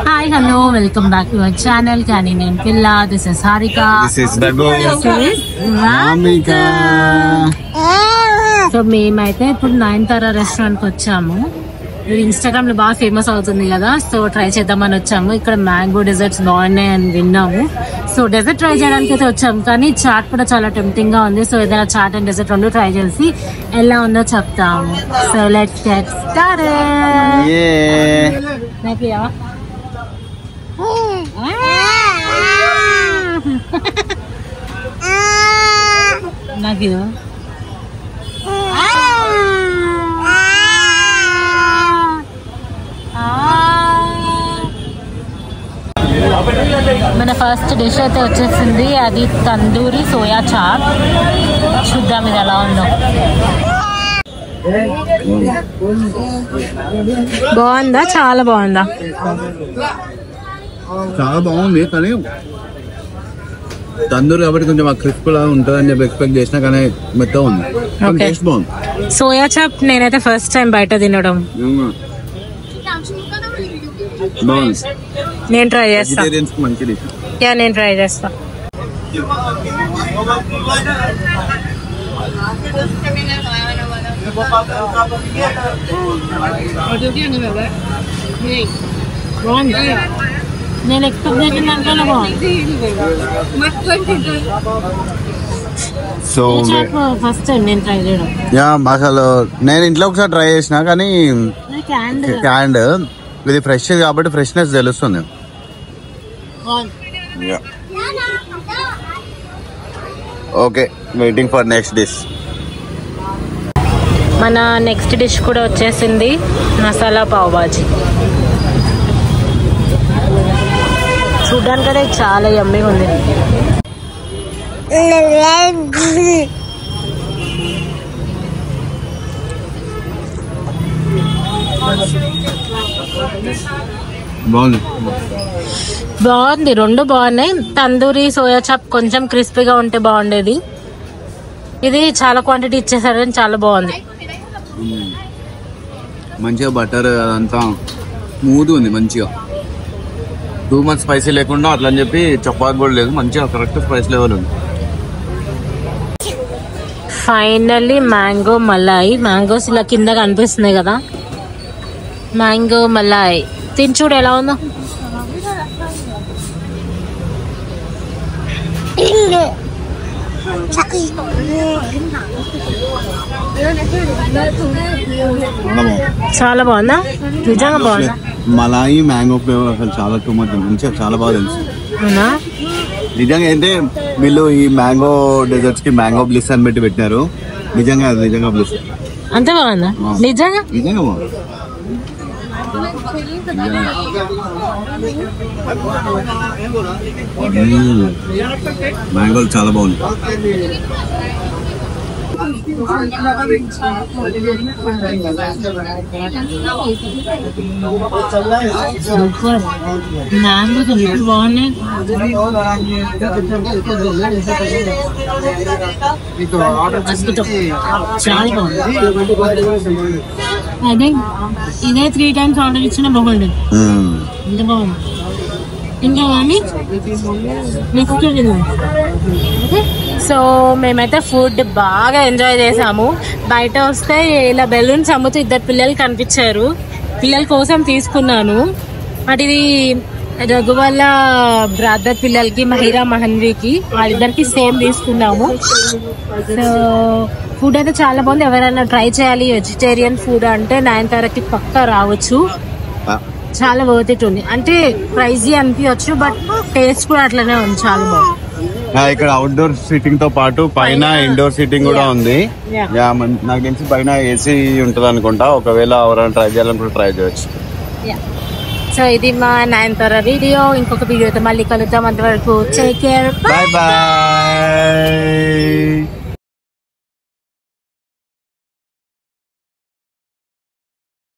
Hi, hello, welcome back to our channel. Canadian Pilla. This is Harika. This is Dago. This is Ramika. So మేమైతే ఇప్పుడు Nayanthara restaurant కి వచ్చాము. ఇది Instagram లో బాగా ఫేమస్ అవుతుంది కదా, సో ట్రై చేద్దామని వచ్చాము. ఇక్కడ మ్యాంగో డెజర్ట్స్ బాగున్నాయి అని విన్నాము, సో డెజర్ట్ ట్రై చేయడానికి అయితే వచ్చాము. కానీ చాట్ కూడా చాలా టెంప్టింగ్ గా ఉంది, సో ఏదైనా చాట్ అండ్ డెజర్ట్ రెండు ట్రై చేసి ఎలా ఉందో చెప్తాము. So let's get started. నాకు మన ఫస్ట్ డిష్ అయితే వచ్చేసింది, అది తందూరి సోయా చాప్. చూద్దాం ఇది ఎలా ఉందో. బాగుందా? చాలా బాగుందా? చాలా బాగుంది, కానీ తందూరి కాబట్టి కొంచెం క్రిస్ప్ లా ఉంటుంది అని చెప్పి ఎక్స్పెక్ట్ చేసినా, కానీ మెత్తగా ఉంది. టేస్ట్ బాగుంది. సోయా చాప్ నేనైతే ఫస్ట్ టైం బయట తినడం. నేను ట్రై చేస్తా. మంచిది. నేను ట్రై చేస్తా. నేను ఎక్స్పెక్ట్ చేసిన దాంట్లో బాగుంది. సో ఫస్ట్ టైం నేను ట్రై చేయడం. అసలు నేను ఇంట్లో ఒకసారి ట్రై చేసిన, కానీ క్యాండ్ ఇది ఫ్రెష్ కాబట్టి ఫ్రెష్నెస్ తెలుస్తుంది. Okay, waiting for next dish. మన నెక్స్ట్ డిష్ కూడా వచ్చేసింది, మసాలా పావ్ బాజీ. చూడ్డానికి అయితే చాలా యమ్మీగా ఉంది. బాగుంది, రెండు బాగున్నాయి. తందూరి సోయా చాప్ కొంచెం క్రిస్పీగా ఉంటే బాగుండేది. ఇది చాలా క్వాంటిటీ ఇచ్చేసారని చాలా బాగుంది. మంచిగా బటర్ అదంతా స్మూత్ ఉంది, మంచిగా టూ మచ్ స్పైసీ లేకుండా అట్లా అని చెప్పి చపాతి కూడా లేదు, మంచిగా కరెక్ట్ స్పైస్ లెవెల్ ఉంది. Finally mango Malay. మ్యాంగోస్ ఇలా కింద కనిపిస్తున్నాయి కదా, మ్యాంగో మలాయ్. తిని చూడు ఎలా ఉందో. చాలా బాగుందా? నిజంగా బాగుందా? మలాయి మ్యాంగో ఫ్లేవర్ అసలు చాలా టూ మచ్ మంచిగా చాలా బాగా తెలుసు. నిజంగా అయితే వీళ్ళు ఈ మ్యాంగో డెజర్ట్స్ కి మ్యాంగో బ్లిస్ అని పెట్టారు. నిజంగా బ్లిస్ అంత బాగుందా? నిజంగా బాగుంది. మ్యాంగోలు చాలా బాగుంది. సూపర్. మ్యాంగోస్ ఎప్పుడు బాగున్నాయి. చాలా బాగుంది. అదే ఇదే 3 times ఆర్డర్ ఇచ్చిన బాగుండేది. ఇంత బాగుంది. ఇంకా కానీ సో మేమైతే ఫుడ్ బాగా ఎంజాయ్ చేసాము. బయట వస్తే ఇలా బెలూన్స్ అమ్ముతూ 2 పిల్లలు కనిపించారు. పిల్లల కోసం తీసుకున్నాను. బట్ ఇది రఘు వాళ్ళ బ్రదర్ పిల్లలకి, మహిరా మహన్వీకి, వాళ్ళిద్దరికి సేమ్ తీసుకున్నాము. సో ఫుడ్ అయితే చాలా బాగుంది. ఎవరైనా ట్రై చేయాలి వెజిటేరియన్ ఫుడ్ అంటే నయనతారకి పక్కా రావచ్చు. చాలా వర్త్ ఇట్ ఉంది. అంటే ప్రైజీ అనిపించచ్చు, బట్ టేస్ట్ కూడా అట్లనే ఉంది. చాలా బాగుంది. ఇక్కడ అవుట్డోర్ సీటింగ్ తో పాటు పైన ఇండోర్ సీటింగ్ కూడా ఉంది. నాకు తెలిసి పైన ఏసీ ఉంటది అనుకుంటా. ఒకవేళ ఎవరైనా ట్రై చేయాలనుకుంటే ట్రై చేయొచ్చు. సో ఇది మా నయనతార వీడియో. ఇంకొక వీడియోతో మళ్ళీ కలుద్దాం. అంతవరకు టేక్ కేర్, బై బాయ్.